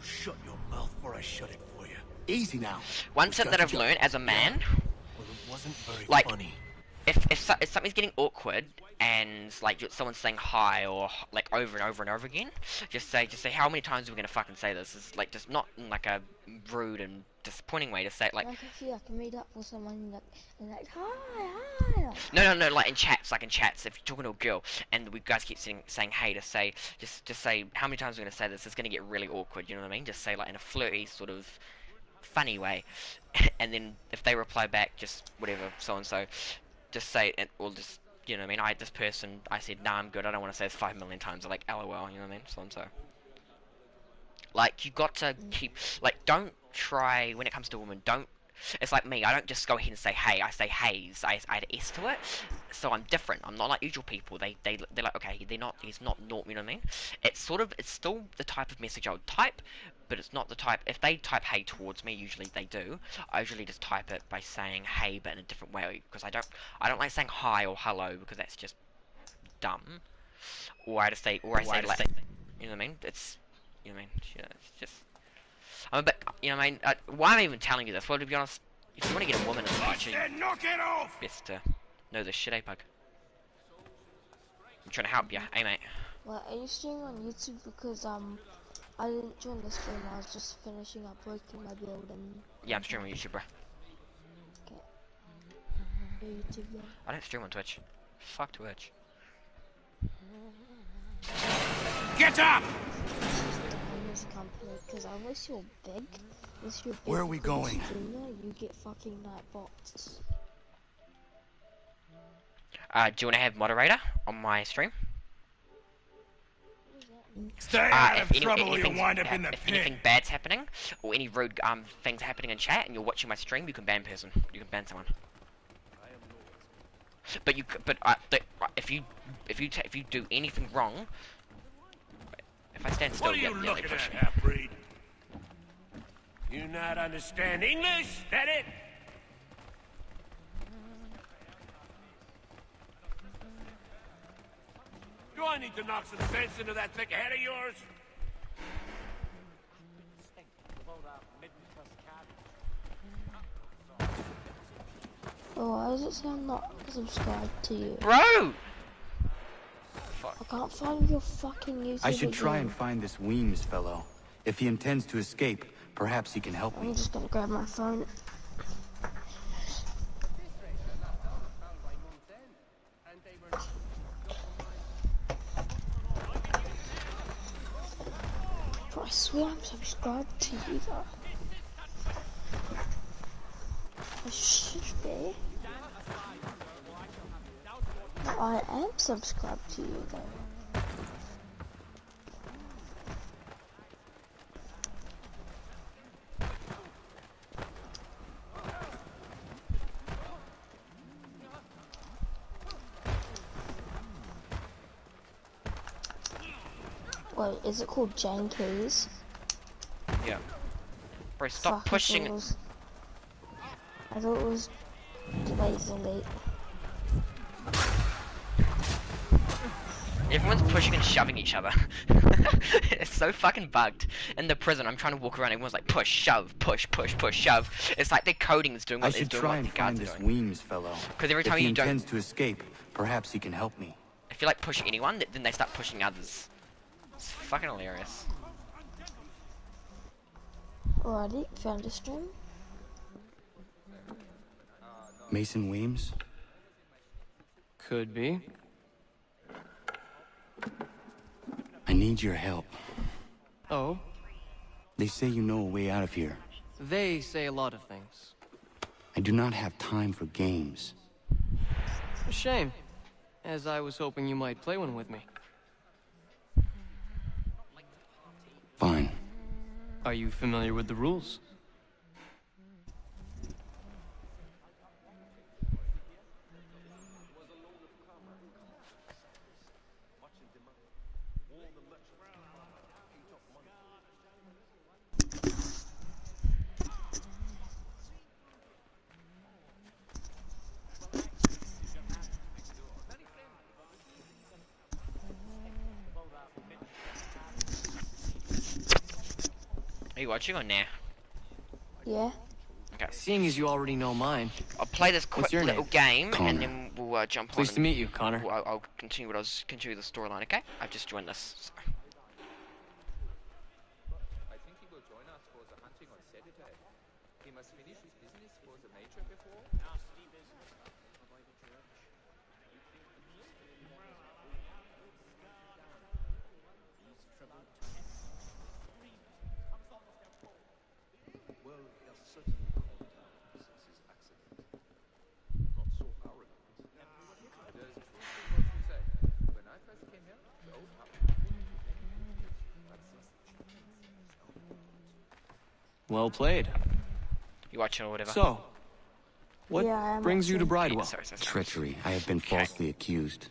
shut your mouth or I shut it for you. Easy now. One tip that I've learned as a man, well, it wasn't very like, funny. if something's getting awkward and like someone's saying hi or like over and over and over again, just say how many times are we gonna fucking say this? It's like just not in like a rude and disappointing way to say it, like. Like if you like meet up with someone like hi. No, like in chats, if you're talking to a girl and we guys keep saying hey, just say how many times are we gonna say this? It's gonna get really awkward. You know what I mean? Just say like in a flirty sort of funny way, and then if they reply back, just whatever so and so, just say it, or just, you know what I mean, this person, I said nah, I'm good, I don't want to say this 5 million times, or like lol, you know what I mean, so and so. Like, you got to keep, like, don't try, when it comes to women, don't, it's like me, I don't just go ahead and say hey, I say haze, I add S to it, so I'm different, I'm not like usual people, they're like, okay, he's not normal, you know what I mean? It's still the type of message I would type, but it's not the type, if they type hey towards me, usually they do, I usually just type it by saying hey, but in a different way, because I don't like saying hi or hello, because that's just dumb, or I say like, you know what I mean, it's, you know what I mean, yeah, it's just, I'm a bit, you know what I mean, why am I even telling you this? Well, to be honest, if you want to get a woman in the future, knock it off! best to know this shit, Pug. I'm trying to help you, hey mate. Well, are you streaming on YouTube? Because I didn't join the stream, I was just finishing up working my build and... Yeah, I'm streaming on YouTube, bro. Okay. YouTube then. I don't stream on Twitch. Fuck Twitch. Get up! Because unless you're big, where are we going? Streamer, you get fucking Nightbots. Do you want to have moderator on my stream? Stay out of trouble, you'll wind up in the if pit. anything bad's happening, or any rude things happening in chat, and you're watching my stream, you can ban person. You can ban someone. But if you do anything wrong, if I stand still, what are you looking at, half-breed? You not understand English? That it? Do I need to knock some sense into that thick head of yours? Oh, why does it say I'm not subscribed to you? Bro! I can't find your fucking YouTube. I should try and find this Weems fellow. If he intends to escape, perhaps he can help me. I'm just gonna grab my phone. I swear I'm subscribed to you though. I should be. I am subscribed to you though. Wait, is it called Jane Keys? Yeah. Bro, stop pushing. I thought it was Blaze Elite. Everyone's pushing and shoving each other. It's so fucking bugged. In the prison, I'm trying to walk around, everyone's like push, shove, push, push, push, shove. It's like their coding is doing what I should try and find this Weems fellow. Because every time if he you don't... intends to escape, perhaps he can help me. If you like push anyone, then they start pushing others. It's fucking hilarious. Alrighty, found a stream. Mason Weems? Could be. I need your help. Oh? They say you know a way out of here. They say a lot of things. I do not have time for games. A shame, as I was hoping you might play one with me. Fine. Are you familiar with the rules? Are you watching or nah? Yeah. Okay. Seeing as you already know mine, I'll play this quick What's your little name? game, Connor. and then we'll jump on. pleased to and meet you, Connor. I'll continue continue the storyline. Okay? I've just joined this. So. I think he will join us for the hunting on Saturday. He must finish his business for the major before. Well, he has certainly calmed down since his accident. Not so arrogant. There's truth in what you say. When I first came here, the old house was full of but since Well played. You watching or whatever? So, what Yeah, I am brings you to watching. Bridewell? Sorry. Treachery. I have been falsely accused.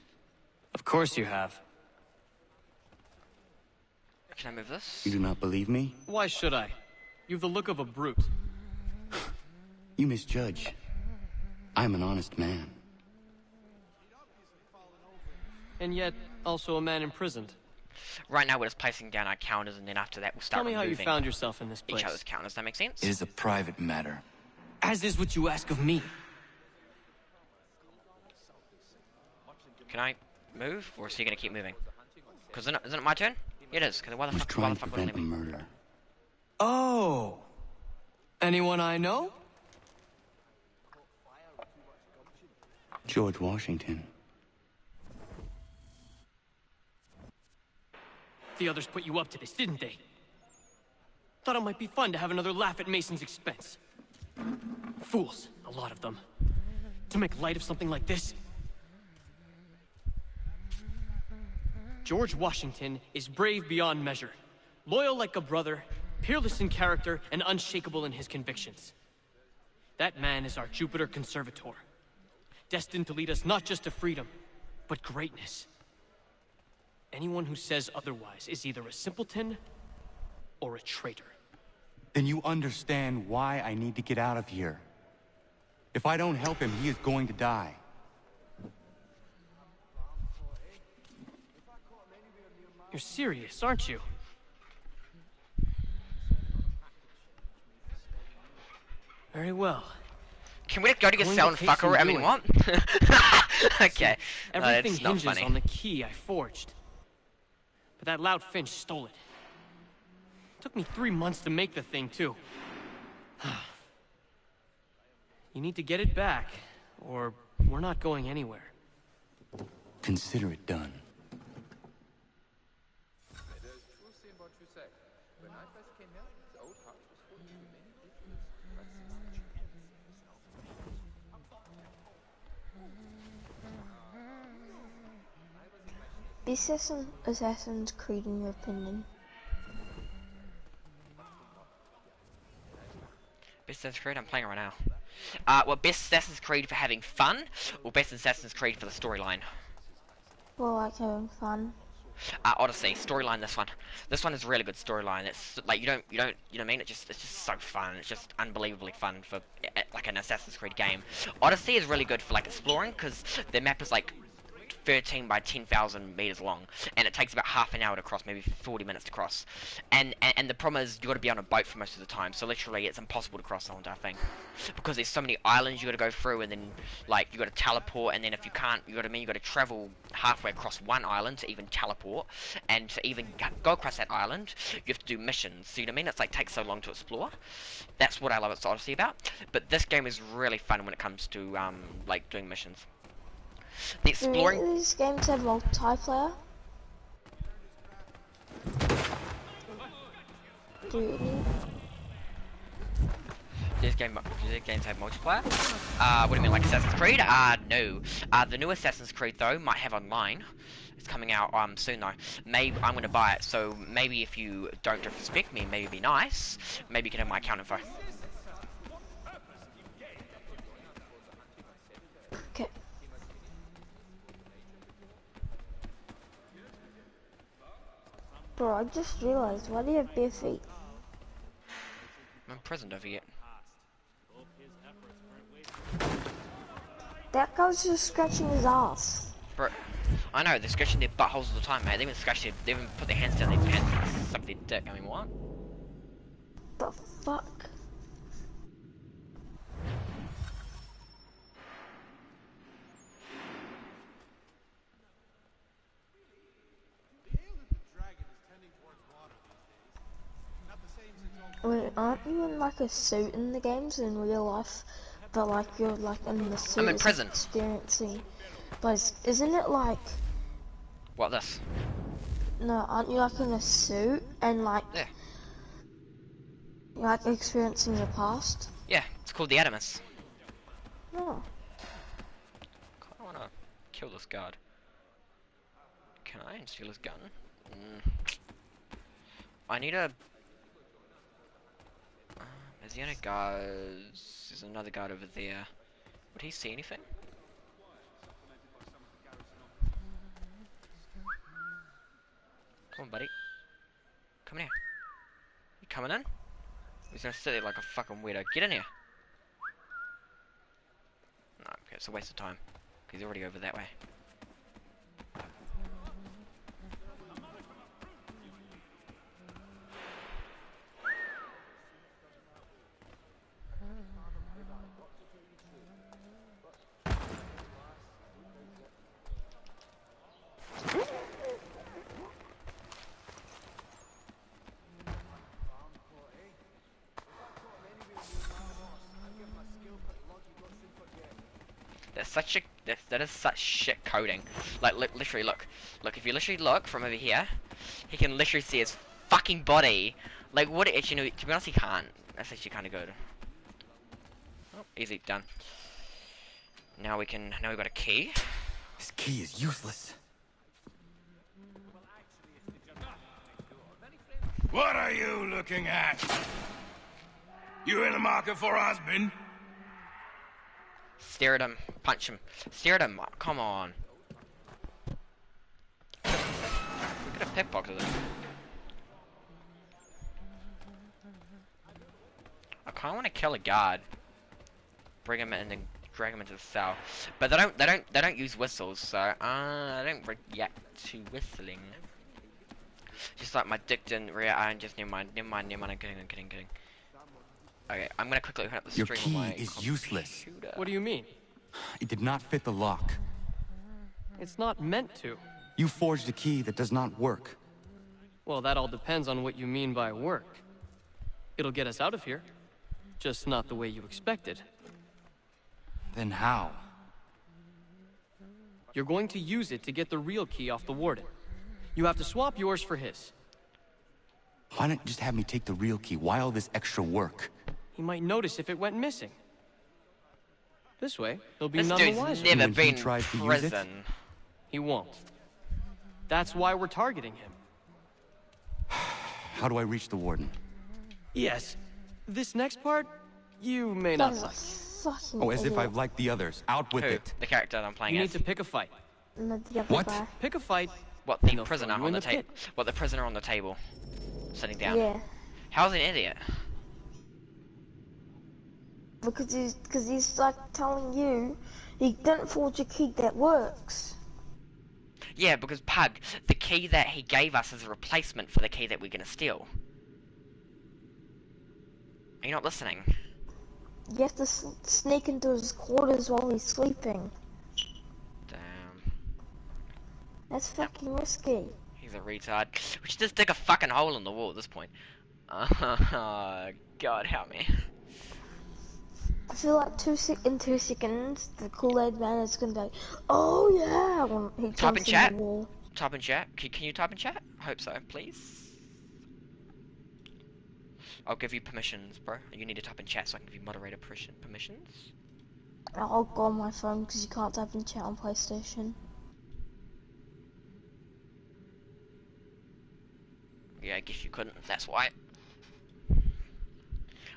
Of course you have. Can I move this? You do not believe me? Why should I? You've the look of a brute. You misjudge. I'm an honest man. And yet, also a man imprisoned. Right now we're just placing down our counters, and then after that we'll start Tell me how you removing found yourself in this place. each other's counters. That makes sense? It is a private matter. As is what you ask of me. Can I move, or is he gonna keep moving? Because isn't it my turn? It is. Because why Who's the trying to fuck would I prevent a leave me? murder? Oh. Anyone I know? George Washington. The others put you up to this, didn't they? Thought it might be fun to have another laugh at Mason's expense. Fools, a lot of them. To make light of something like this. George Washington is brave beyond measure, loyal like a brother, peerless in character, and unshakable in his convictions. That man is our Jupiter Conservator, destined to lead us not just to freedom, but greatness. Anyone who says otherwise is either a simpleton or a traitor. Then you understand why I need to get out of here. If I don't help him, he is going to die. You're serious, aren't you? Very well. Can we go to your Going cell to and case fuck her? and I do mean, it. what? Okay. Everything it's not hinges funny. on the key I forged. But that loud Finch stole it. Took me 3 months to make the thing, too. You need to get it back, or we're not going anywhere. Consider it done. there's truth in what you say. When I first came here, the old house was full of many different but Is Assassin's Creed in your opinion? Best Assassin's Creed? I'm playing it right now. Well, best Assassin's Creed for having fun, or best Assassin's Creed for the storyline? Well, like having fun. Odyssey storyline. This one is a really good storyline. It's like you know what I mean. It's just so fun. It's just unbelievably fun for like an Assassin's Creed game. Odyssey is really good for like exploring because the map is like 13 by 10,000 meters long, and it takes about half an hour to cross, maybe 40 minutes to cross. And the problem is you got to be on a boat for most of the time, so literally it's impossible to cross the whole entire thing because there's so many islands you got to go through, and then like you got to teleport, and then if you can't, you know what I mean, you got to travel halfway across one island to even teleport, and to even go across that island, you have to do missions. So you know what I mean? It's like takes so long to explore. That's what I love Odyssey about. But this game is really fun when it comes to like doing missions. The exploring. Do these games have multiplayer? Do you? These games have multiplayer? What do you mean, like Assassin's Creed? No. The new Assassin's Creed, though, might have online. It's coming out soon, though. Maybe I'm gonna buy it, so maybe if you don't disrespect me, maybe be nice, maybe you can have my account info. Okay. Bro, I just realized, why do you have bare feet? I'm imprisoned over yet. That guy's just scratching his ass. Bro, I know, they're scratching their buttholes all the time, mate. They even put their hands down their pants and suck their dick. I mean, what? The fuck? Wait, aren't you in like a suit in the games in real life? But like you're like in the suit I'm in as prison. experiencing. But isn't it like What this? no? Aren't you like in a suit and like Yeah. you're like experiencing the past? Yeah, it's called the Animus. No. I wanna kill this guard. Can I steal his gun? I need a... Is the other guards... There's another guard over there. Would he see anything? Come on, buddy. Come in here. You coming in? He's gonna sit there like a fucking weirdo. Get in here. No, okay, it's a waste of time. He's already over that way. That's such a that is such shit coding. Like literally, look, if you literally look from over here, he can literally see his fucking body. Like what? Actually, no, to be honest, he can't. That's actually kind of good. Oh, easy, done. Now we can. Now we got a key. This key is useless. What are you looking at? You in the market for a husband? Stare at him. Punch him. Stare at him. Come on. We could have pickpocketed him. I kind of want to kill a guard. Bring him in and then drag him into the cell. But they don't use whistles, so I don't react to whistling. Just like my dick didn't react. I just never mind. I'm kidding. Okay, I'm gonna quickly open up the Your stream key of my is useless. computer. What do you mean? It did not fit the lock. It's not meant to. You forged a key that does not work. Well, that all depends on what you mean by work. It'll get us out of here. Just not the way you expected. Then how? You're going to use it to get the real key off the warden. You have to swap yours for his. Why not just have me take the real key? Why all this extra work? He might notice if it went missing. This way, he'll be This none the dude's wiser. never When he been in tries to use it? prison. He won't. That's why we're targeting him. How do I reach the warden? Yes. This next part, you may That not is a like. fucking Oh, as if idiot. I've liked the others. Out with Who? it. The character that I'm playing You as. need to pick a fight. And the other What? guy. Pick a fight. What, and the they'll prisoner throw you on in the the table? pit. What, the prisoner on the table? Sitting down. Yeah. How's an idiot? Because he's like telling you he didn't forge a key that works. Yeah, because Pug, the key that he gave us is a replacement for the key that we're gonna steal. Are you not listening? You have to sneak into his quarters while he's sleeping. Damn. That's fucking risky. He's a retard. We should just dig a fucking hole in the wall at this point. God help me. I feel like in 2 seconds, the Kool-Aid man is gonna be like, "Oh yeah!" when he Type in jumps in chat. the wall. Type in chat. Can you type in chat? Hope so, please. I'll give you permissions, bro. You need to type in chat so I can give you moderator permissions. I'll go on my phone because you can't type in chat on PlayStation. Yeah, I guess you couldn't. That's why.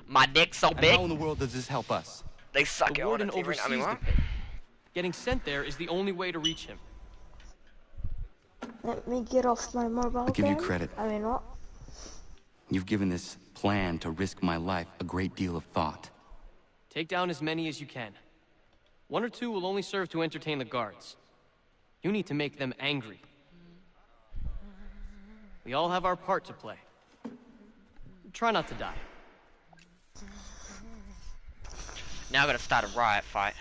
My dick's so And big. how in the world does this help us? They suck The it all warden the time. oversees I mean, the what? pit. Getting sent there is the only way to reach him. Let me get off my mobile I'll give you game. credit. I mean, what? You've given this plan to risk my life a great deal of thought. Take down as many as you can. 1 or 2 will only serve to entertain the guards. You need to make them angry. We all have our part to play. Try not to die. Now I gotta start a riot fight.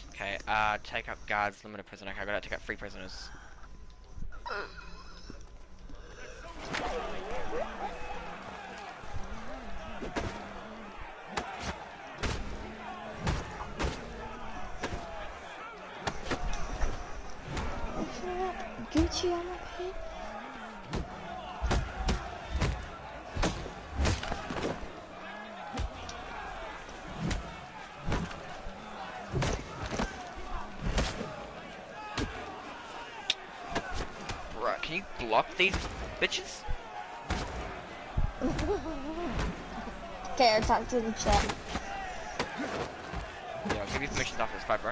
Okay, take up guards, limited prisoner. Okay, I gotta take up 3 prisoners. Gucci on my head. Right, can you block these bitches? Okay, I talked to the chat. Yeah, I'll give you permission after this fight, bro.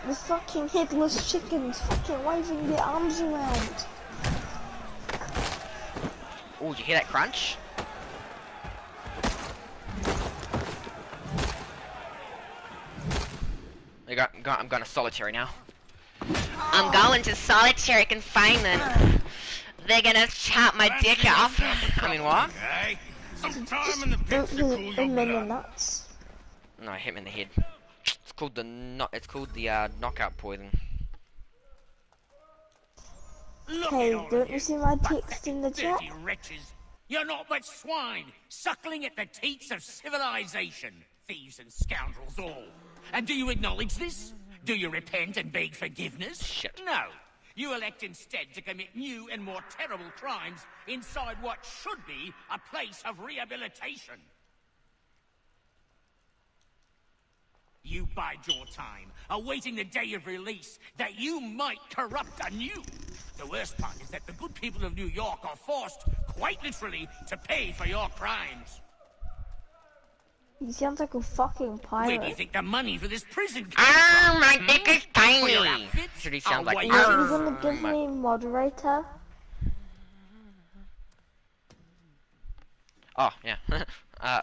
The fucking headless chickens fucking waving their arms around. Oh, did you hear that crunch? I'm going to solitary now. I'm going to solitary confinement. They're gonna chop my dick off. I mean, what? Okay. Some time in the Don't pits to you cool your in the blood. nuts? No, hit me in the head. It's called the knockout poison. Look Hey, at all don't of you see my text pathetic, in the chat? dirty wretches. You're not but swine, suckling at the teats of civilization. Thieves and scoundrels all. And do you acknowledge this? Do you repent and beg forgiveness? Shit. No. You elect instead to commit new and more terrible crimes inside what should be a place of rehabilitation. You bide your time, awaiting the day of release, that you might corrupt anew. The worst part is that the good people of New York are forced, quite literally, to pay for your crimes. He sounds like a fucking Where do you pirate. think the money for this prison comes Ah, from? my dick is For your tiny. outfits? Should he sound like? wait. Are you gonna give my- me moderator? Oh yeah.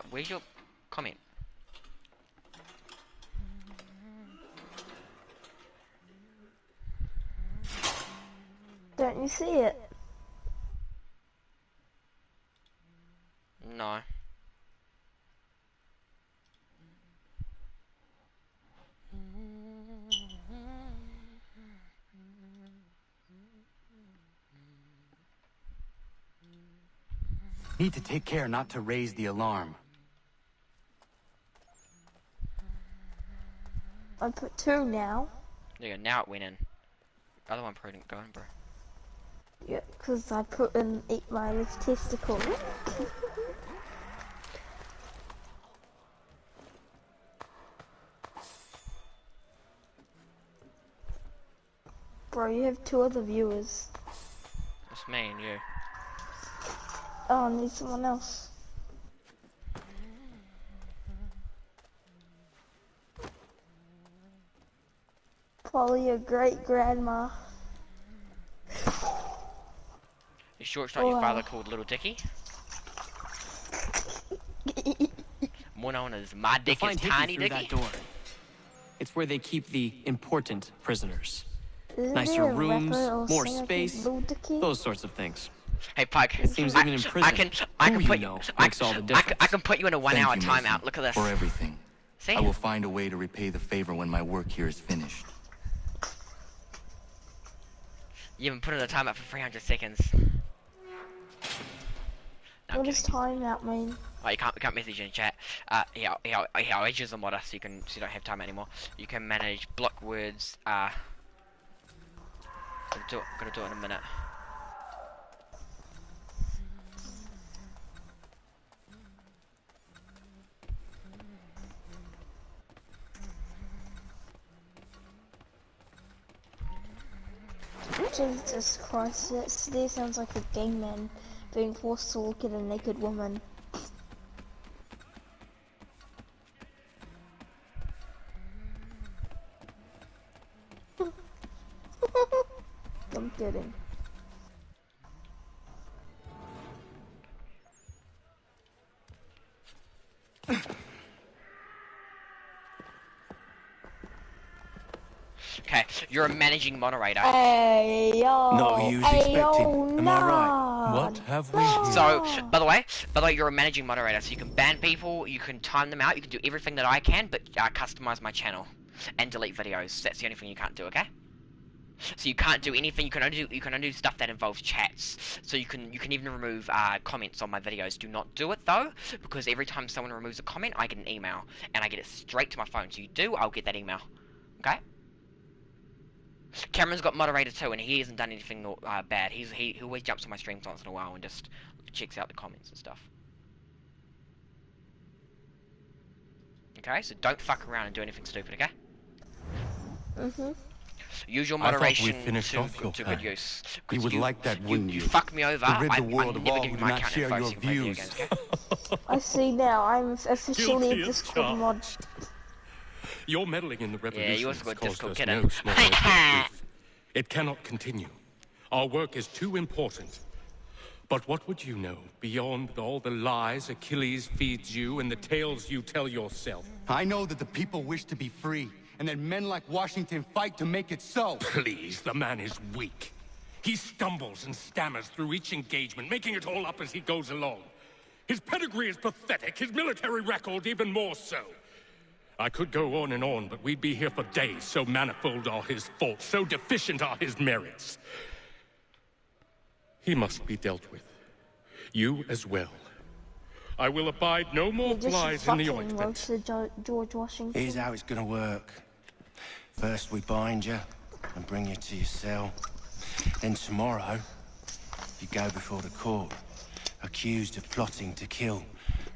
Where's your comment? Don't you see it? No. Need to take care not to raise the alarm. I put 2 now. There you go. Now it went in. The other one probably didn't go in, bro. Yeah, because I put in eat my left testicle. Bro, you have 2 other viewers. It's me and you. Oh, I need someone else. Probably your great grandma. You sure it's not your father Wow. called Little Dicky? More known as My You'll Dick is find Tiny Hickey through Dicky? that door. It's where they keep the important prisoners. Isn't Nicer there a rooms, rapper or more singer called space, Lil Dicky? those sorts of things. Hey Pike, seems even in prison, I can who you put know I, makes all the I difference. can put you in a 1 hour Thank you, Mason, timeout. Look at this. for everything. See? I will find a way to repay the favor when my work here is finished. You even put in a timeout for 300 seconds. No, I'm What does kidding. timeout mean? Oh, you can't message in chat. I'll use the modder so you don't have time anymore. You can manage block words. Gonna do it in a minute. Jesus Christ, this sounds like a gay man being forced to look at a naked woman. I'm kidding. Okay, You're a managing moderator. Hey yo. Not who you was Hey yo, expecting. Am I right? nah. What have we here? So, by the way, you're a managing moderator, so you can ban people, you can time them out, you can do everything that I can, but customize my channel and delete videos. That's the only thing you can't do, okay? So you can't do anything. You can only do stuff that involves chats. So you can even remove comments on my videos. Do not do it though, because every time someone removes a comment, I get an email, and I get it straight to my phone. So you do, I'll get that email. Okay. Cameron's got moderator too, and he hasn't done anything bad. He always jumps on my streams once in a while and just checks out the comments and stuff. Okay, so don't fuck around and do anything stupid, okay? Mhm. Use your I thought moderation we'd finished off your to plan. good use. You would like that, wouldn't You you? fuck me over, To rid the I'm world of never all giving who my do not account share info your so you can play video views. games, okay? I see now. I'm officially Guilty a as Discord mod. charged. Your meddling in the revolution Yeah, you also has got caused Discord us kiddo. no small amount of grief. It cannot continue. Our work is too important. But what would you know beyond all the lies Achilles feeds you and the tales you tell yourself? I know that the people wish to be free, and that men like Washington fight to make it so. Please, the man is weak. He stumbles and stammers through each engagement, making it all up as he goes along. His pedigree is pathetic, his military record even more so. I could go on, but we'd be here for days, so manifold are his faults, so deficient are his merits. He must be dealt with. You as well. I will abide no more Just flies in the fucking ointment. roasted George Washington. Here's how it's gonna work. First we bind you and bring you to your cell. Then tomorrow, you go before the court, accused of plotting to kill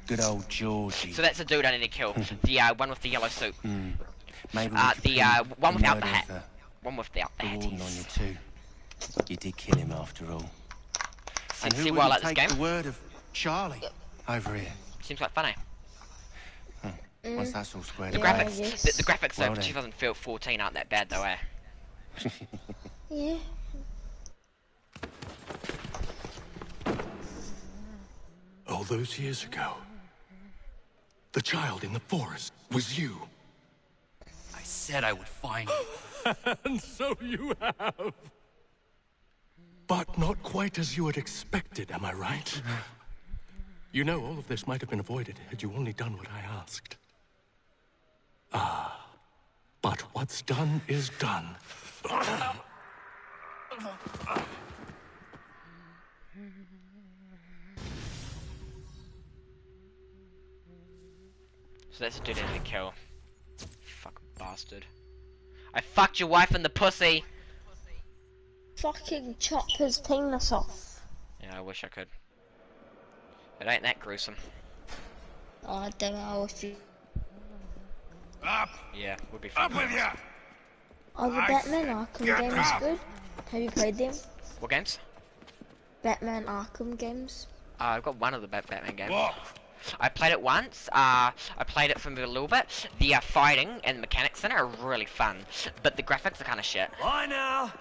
good old Georgie. So that's the dude I need to kill. The one with the yellow suit. Maybe The one without the hat. The One without the hat. warden on you too. You did kill him after all. And See who why I will like this take game? the word of Charlie over here? Seems like funny. Once that's all squared The away. graphics, yes. the graphics Well of then. 2014 aren't that bad though, eh? Yeah. All those years ago, the child in the forest was you. I said I would find you. And so you have. But not quite as you had expected, am I right? You know, all of this might have been avoided had you only done what I asked. But what's done is done. So that's a dude I need to kill. Fucking bastard. I fucked your wife in the pussy! Fucking chop his penis off. Yeah, I wish I could. It ain't that gruesome. Oh, I don't know if you. Up! Yeah, would be fun. Up with ya! Oh, the Batman Arkham get games up. good. Have you played them? What games? Batman Arkham games. I've got one of the Batman games. Walk! I played it once. I played it for a little bit. The fighting and mechanics in it are really fun, but the graphics are kind of shit. Bye now!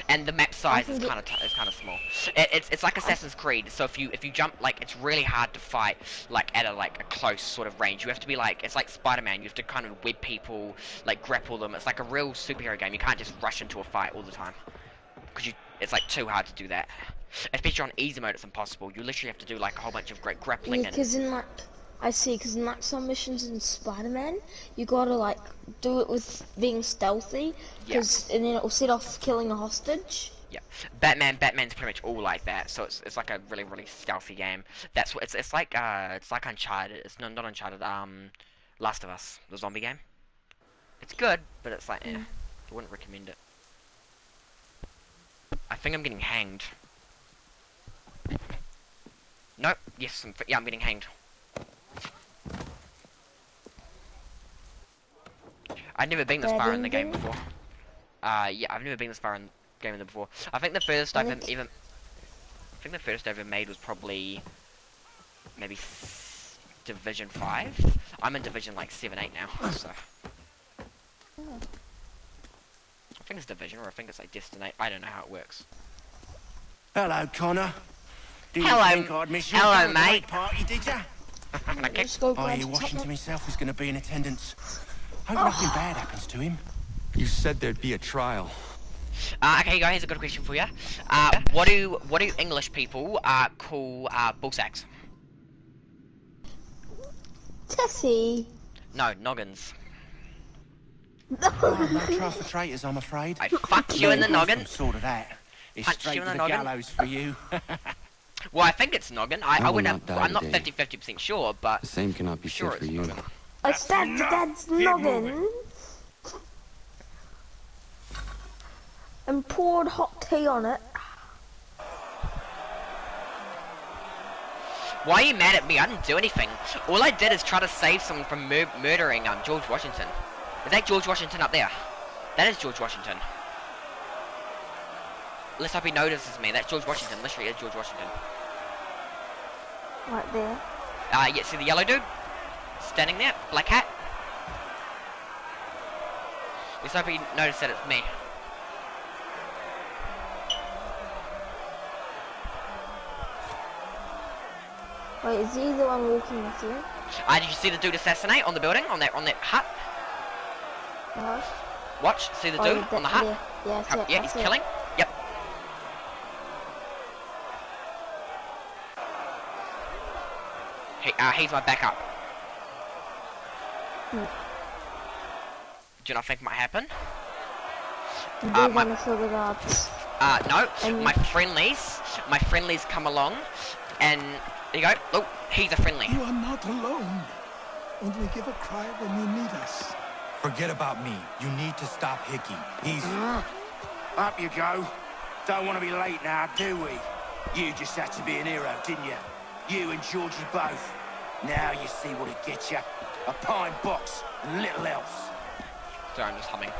And the map size is think kind of small. It's like Assassin's Creed. So if you jump, like, it's really hard to fight like at a close sort of range. You have to be like, it's like Spider-Man. You have to kind of web people, like grapple them. It's like a real superhero game. You can't just rush into a fight all the time because it's like too hard to do that. Especially on easy mode, it's impossible. You literally have to do like a whole bunch of great grappling. Yeah, because in like, I see, because in like some missions in Spider-Man, you gotta like do it with being stealthy, because and then it will set off killing a hostage. Yeah, Batman's pretty much all like that. So it's like a really stealthy game. That's what it's like Uncharted. It's not Uncharted. Last of Us, the zombie game. It's good, but it's like, I wouldn't recommend it. I think I'm getting hanged. Nope. Yes, I'm getting hanged. I've never been this far in the game before. Yeah, I've never been this far in the game before. I think the furthest I've ever made was probably maybe Division 5. I'm in Division like 7, 8 now, so. I think it's Division, or I think it's like Destiny. I don't know how it works. Hello, Connor. Didn't Hello. think I'd miss you Hello, at the mate. late party, did ya? Okay. Just go I grab hear the Washington top himself is going to be in attendance. Hope nothing bad happens to him. You said there'd be a trial. Okay, guys, here's a good question for you. What do English people call ball sacks? Tessie. No, noggins. Oh, no trial for traitors, I'm afraid. I fuck you in the noggin. Some sort of that. It's Punch straight you in to the the noggin. gallows for you. Well, I think it's noggin. I will wouldn't not have. die I'm not today. 50% sure, but The same cannot be sure said for it's you. noggin. I stabbed Dad's noggin and poured hot tea on it. Why are you mad at me? I didn't do anything. All I did is try to save someone from murdering George Washington. Is that George Washington up there? That is George Washington. Let's hope he notices me. That's George Washington. Literally is George Washington. Right there. Yeah, see the yellow dude? Standing there? Black hat? Let's hope he noticed that it's me. Wait, is he the one walking with you? Did you see the dude assassinate on the building? On that hut? No. Watch, see the Oh, dude yeah, on the hut? Yeah, I see it, Yeah, I he's see it. killing. Yep. He's my backup. Hmm. Do you not think might happen? They're my- gonna fill the guards. No. And- My friendlies come along, and there you go. Oh, he's a friendly. You are not alone. Only give a cry when you need us. Forget about me. You need to stop Hickey. He's... Up you go. Don't want to be late now, do we? You just had to be an hero, didn't you? You and Georgie both. Now you see what it gets you. A pine box and little else. Sorry, I'm just humming.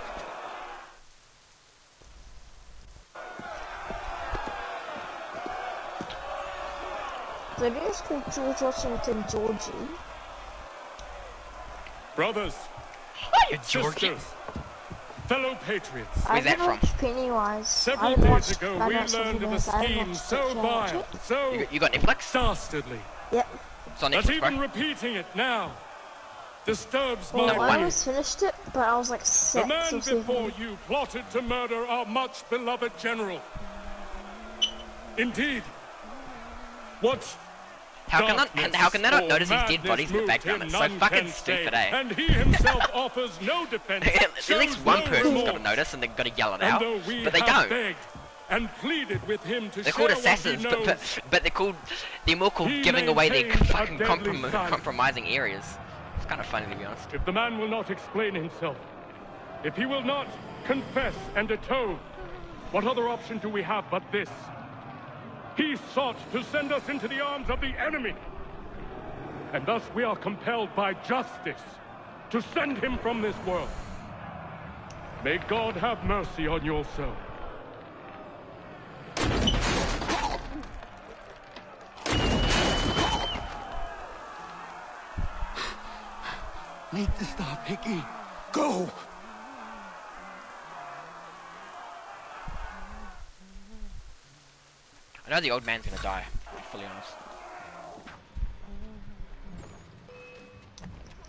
The video's called George Washington Georgie. Brothers, You're Georgie. sisters, fellow patriots. I that haven't from? watched Pennywise. Several I haven't days watched ago, Bad we Night learned of a Sleeping, I haven't scheme watched so it, vile, so You got Netflix? dastardly, Yep. It's on that Netflix, even bro. repeating it now disturbs Well, my I one. view. almost finished it, but I was like The six man or before 7. you plotted to murder our much beloved general. Indeed. What How can they not or notice his dead madness bodies in the moved background? him, It's so none fucking can stupid, say, eh? And he himself offers no defense. At shows least one no person's got to remorse. notice and they've got to yell it And out. though we But they have don't. begged and pleaded with him to They're share called what he assassins, knows, but they're more called He giving away their maintains a fucking deadly silence. compromising areas. It's kind of funny, to be honest. if the man will not explain himself, if he will not confess and atone, what other option do we have but this? He sought to send us into the arms of the enemy. And thus we are compelled by justice to send him from this world. May God have mercy on your soul. Need to stop, Hickey. Go! I know the old man's gonna die, to be fully honest.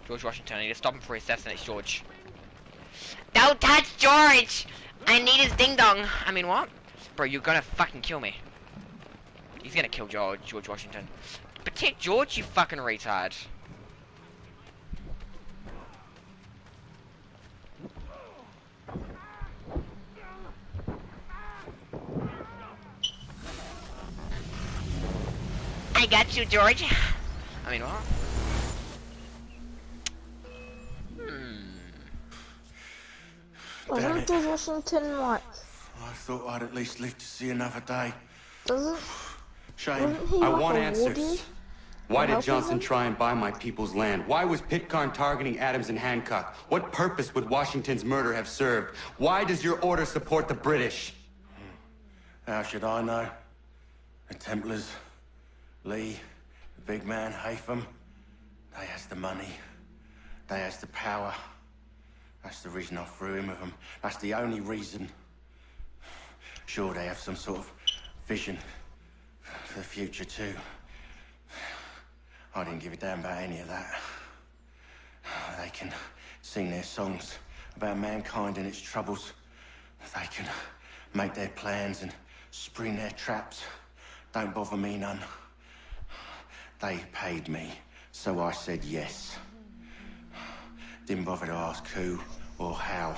George Washington, I need to stop him before he assassinates George. Don't touch George! I need his ding dong! I mean, what? Bro, you're gonna fucking kill me. He's gonna kill George Washington. Protect George, you fucking retard. I got you, George. I mean, what? Damn Wasn't it. George Washington like? I thought I'd at least live to see another day. Doesn't? Shame. Wasn't he I like want a answers. wardy? Why did helping Johnson him? try and buy my people's land? Why was Pitcairn targeting Adams and Hancock? What purpose would Washington's murder have served? Why does your order support the British? How should I know? The Templars, Lee, the big man, Haytham, they has the money. They has the power. That's the reason I threw in with them. That's the only reason. Sure, they have some sort of vision for the future too. I didn't give a damn about any of that. They can sing their songs about mankind and its troubles. They can make their plans and spring their traps. Don't bother me none. They paid me, so I said yes. Didn't bother to ask who, or how,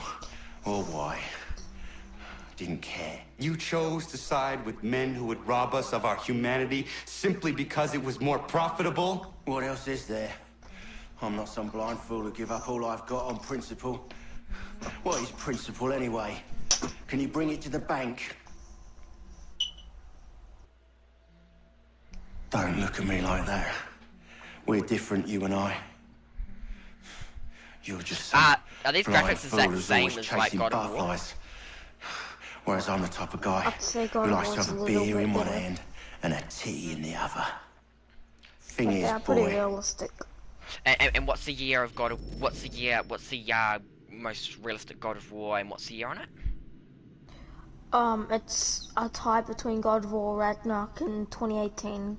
or why. Didn't care. You chose to side with men who would rob us of our humanity simply because it was more profitable? What else is there? I'm not some blind fool to give up all I've got on principle. What is principle anyway? Can you bring it to the bank? Don't look at me like that. We're different, you and I. You're just some are these blind graphics fool exact who's same always as like chasing God of War? butterflies. Whereas I'm the type of guy I'd say God who of likes to War's have a a little beer bit in one better. hand and a tea in the other. Thing is, Yeah, pretty boy, realistic. And what's the year of God of... What's the most realistic God of War, and what's the year on it? It's a tie between God of War Ragnarok and 2018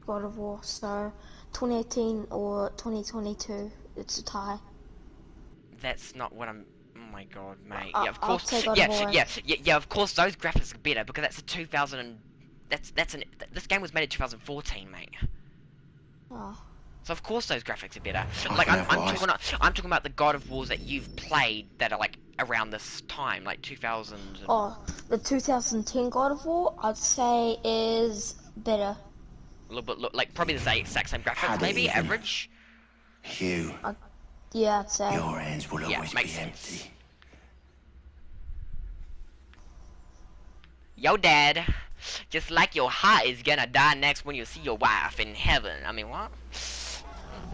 God of War. So 2018 or 2022, it's a tie. That's not what I'm... Oh my god, mate. I- Yeah, of I'll course. take God of War. Yeah, of course those graphics are better, because that's a 2000 and... This game was made in 2014, mate. Oh. So of course those graphics are better. I Like, can I'm have talking I'm talking about the God of Wars that you've played that are, like, around this time, like 2000... Oh, the 2010 God of War, I'd say is better. A little bit, like, probably the exact same graphics, Had it maybe, even. average? Hugh, Yeah, I'd say. your hands will Yeah, always be makes sense. empty. Yo, Dad. Just like your heart is gonna die next when you see your wife in heaven. I mean, what?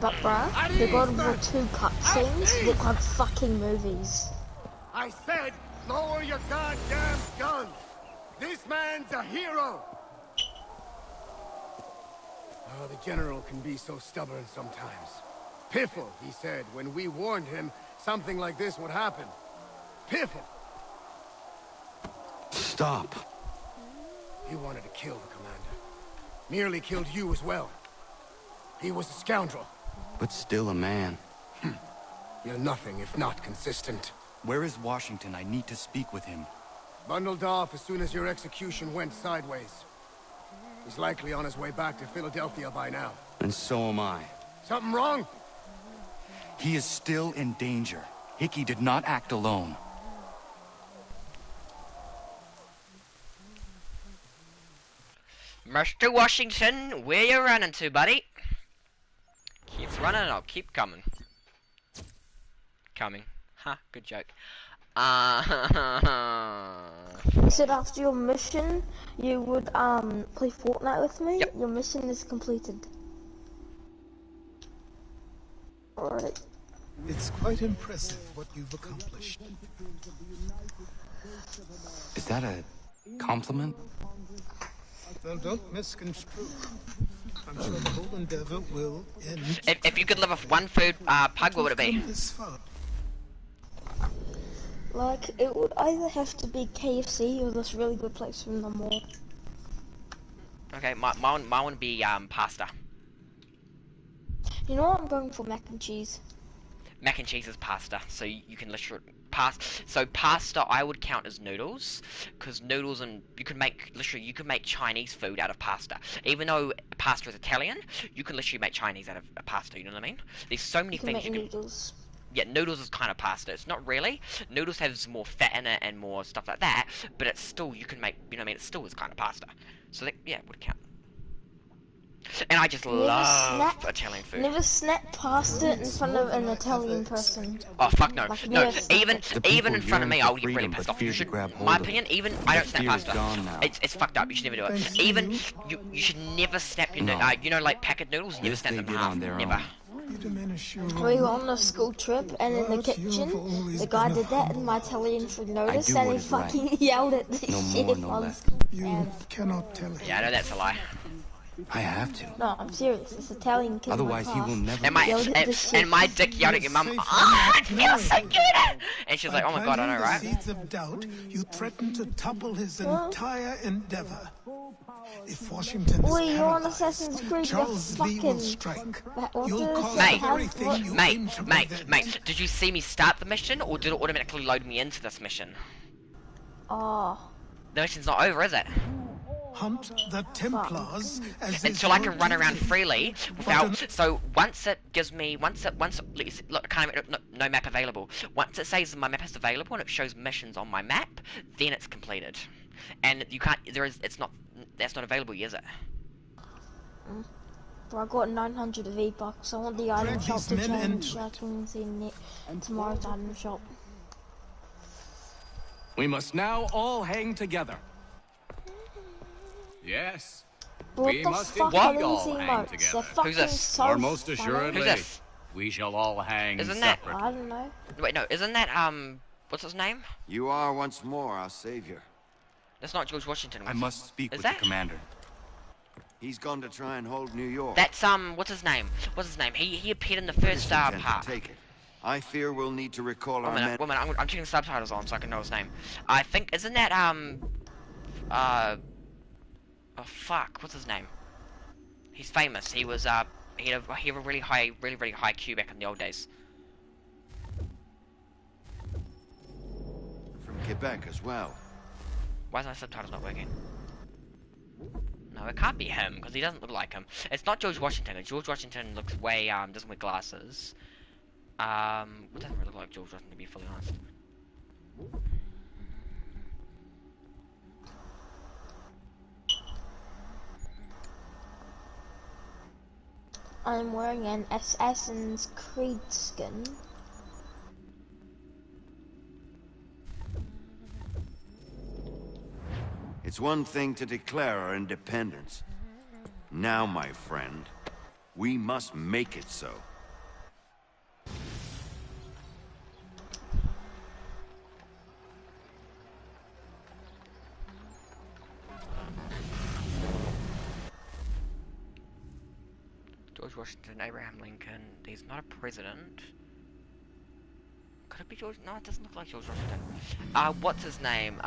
But bruh, the God of War 2 cutscenes look like fucking movies. I said, lower your goddamn guns! This man's a hero! Oh, the General can be so stubborn sometimes. Piffle, he said, when we warned him something like this would happen. Piffle! Stop. He wanted to kill the commander. Nearly killed you as well. He was a scoundrel. But still a man. You're nothing if not consistent. Where is Washington? I need to speak with him. Bundled off as soon as your execution went sideways. He's likely on his way back to Philadelphia by now. And so am I. Something wrong? He is still in danger. Hickey did not act alone. Mr. Washington, where you running to, buddy? Keep running, I'll keep coming. Coming. Ha, good joke. You said after your mission, you would play Fortnite with me? Yep. Your mission is completed. Alright. It's quite impressive what you've accomplished. Is that a compliment? Now, don't misconstrue. I'm sure the whole endeavor will end. If you could live off one food, Pug, what would it be? This far. Like, it would either have to be KFC or this really good place from the mall. Okay, my one would be pasta. You know what? I'm going for mac and cheese. Mac and cheese is pasta, so you can literally pasta I would count as noodles, because noodles, and you can make Chinese food out of pasta. Even though pasta is Italian, you can literally make Chinese out of pasta. You know what I mean? There's so many things you can. Noodles. Yeah, noodles is kind of pasta. It's not really. Noodles has more fat in it and more stuff like that, but it's still, you can make, you know what I mean? It still is kind of pasta. So that, yeah, would count. And I just love Italian food. Never snap pasta in front of an Italian person. Oh fuck no, Like, no. never snap Even in front of yearn me, for I would get really freedom, pissed but off. fear You to should, grab hold my of it. opinion, even I don't snap fear is pasta. gone now. It's fucked up. You should never do it. Even you should never snap your No. you know, like packet noodles. Never This snap they them in did half. on their Never. own. You diminish your We were on a school trip, and in the But you've kitchen, always the guy been a did that, and humble my Italian food noticed, do and what he is right. fucking yelled at the No chef more, no on less. school. You cannot tell it. Yeah, I know that's a lie. I have to. No, I'm serious. This Italian kid. Otherwise, in you my will class. never. And my dick yelled at your mum. Oh, it feels so good. And she's like, oh my god, I know, right? Seeds of doubt, you threaten to topple his entire endeavor. If Washington is Wait, you're on paralyzed, Assassin's Creed. Charles Lee will strike. You'll cause everything you aim to prevent. Mate, did you see me start the mission, or did it automatically load me into this mission? Oh. The mission's not over, is it? Hunt the Templars as until I can run around freely without. So once it gives me, look, no map available. Once it says my map is available and it shows missions on my map, then it's completed. And you can't. That's not available yet, is it? Bro, I got 900 V-Bucks. I want the item shop to change. I can see tomorrow's item shop. We must now all hang together. Yes. We must indeed all hang together. Who's this? So or most assuredly, who's this? we shall all hang separate. I don't know. Wait, no, isn't that, what's his name? You are once more our savior. That's not George Washington. I must speak with the commander. He's gone to try and hold New York. That's, what's his name? He appeared in the first, part. Take it. I fear we'll need to recall our men. One minute, I'm checking the subtitles on so I can know his name. I think, isn't that, oh fuck, what's his name? He's famous. He was he had a really high IQ back in the old days. From Quebec as well. Why is my subtitles not working? No, it can't be him because he doesn't look like him. It's not George Washington. George Washington looks way doesn't wear glasses. It doesn't really look like George Washington to be fully honest. I'm wearing an Assassin's Creed skin. It's one thing to declare our independence. Now, my friend, we must make it so. George Washington, Abraham Lincoln. He's not a president. Could it be George? No, it doesn't look like George Washington. What's his name?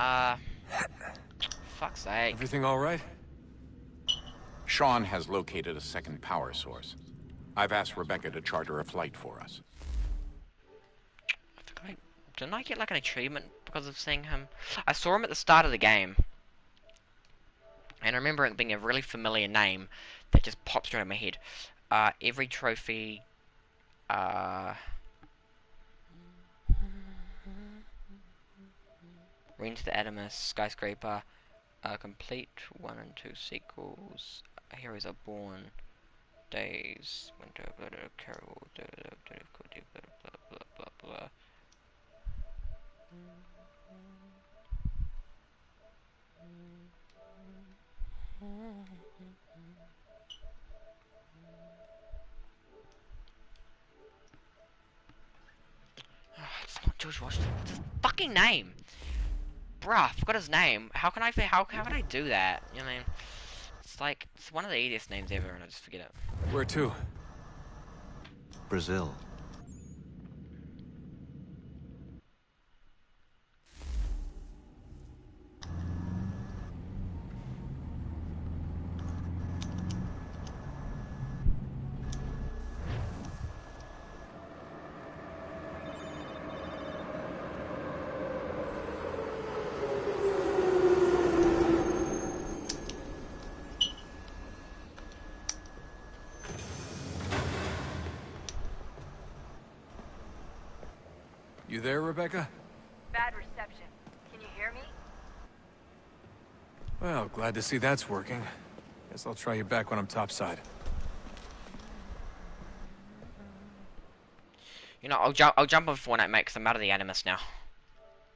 Fuck's sake. Everything all right? Sean has located a second power source. I've asked Rebecca to charter a flight for us. Didn't I get like an achievement because of seeing him? I saw him at the start of the game. And I remember it being a really familiar name that just pops straight in my head. Every trophy, Rings to the Adamus, Skyscraper, complete 1 and 2 sequels, Heroes Are Born, Days, Winter, Carol, blah blah blah blah. It's not George Washington. What's his fucking name? Bruh, I forgot his name. How can I do that? You know what I mean? It's like, it's one of the easiest names ever and I just forget it. Where to? Brazil. You there, Rebecca? Bad reception. Can you hear me? Well, glad to see that's working. Guess I'll try you back when I'm topside. You know, I'll jump on Fortnite, mate, because I'm out of the Animus now.